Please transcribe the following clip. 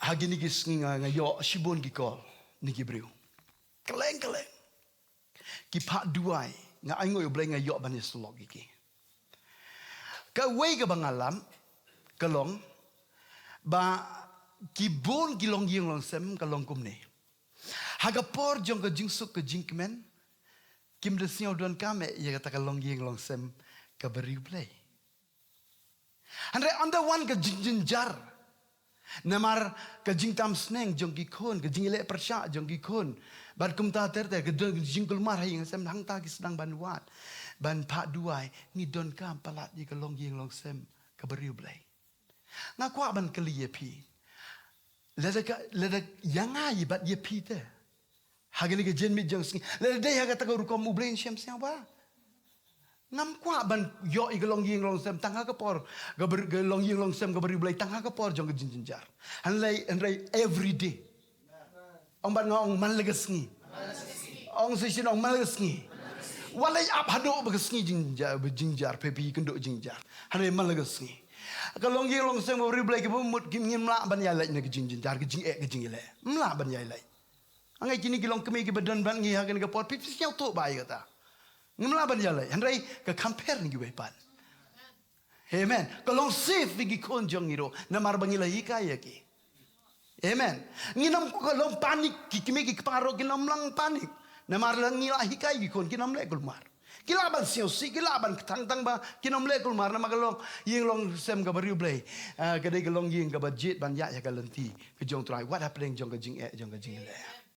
hagi ni gisngi nga yo shibon gi kol ni gi briu keleng ki pak duai nga aingo yo bleng nga yo ban yeslog gi ka wei ga bangalam kalong ba kibon gilong ying long sem kalong kumne haga por jong ka jingsuk ka jinkmen kim de siao don kame ya kata kalong ying long sem ka beriu play andre under one ka jinjar namar ka jingtam sneng jong gi khon ka jingile persha jong gi khon ban kumta ter ka jingkul mar hai sem hang ta ki sedang banwat ban pak duai ni don kam palat di kalong ying long sem ka beriu play nga kwa ban kali ye pi leda yanga yi bat ye pi te hagani ke jen mi jong sing leda dei haga ta ko rukom ublen shem sia ba ngam kwa ban yo i galong ying long sem tanga ka por ga long ying long sem ga beri blai tanga ka por jong jin jar han lay every day ong ban ngong man legas ngi ong si sin ong man legas ngi walai ap hado ba ngi jinjar pepi kendo jinjar han lay man legas ngi kalong ying long sem beri blai ke mut kim ngim la ban ya lai ne jing jar ke jing ke jing le mla ban ya lai angai kini kilong kemi ke badan ban ngi hagan ke por pipi siau to bai kata ngimla ban ya lai handai ke compare ni we pan amen kalong safe gi kon jong iro na mar bangi lai kaya ki amen nginam ko kalong panik ki kemi ki paro kinam lang panik na mar lang ngi lai kai gi kon kinam le gulmar kilaban siu si kilaban tang ba kinom le gulmar na magalong ying long sem ga bariu blai ga dei galong ying ga budget ban ya ka lenti ke jong try what happening jong ga jing e jong ga jing le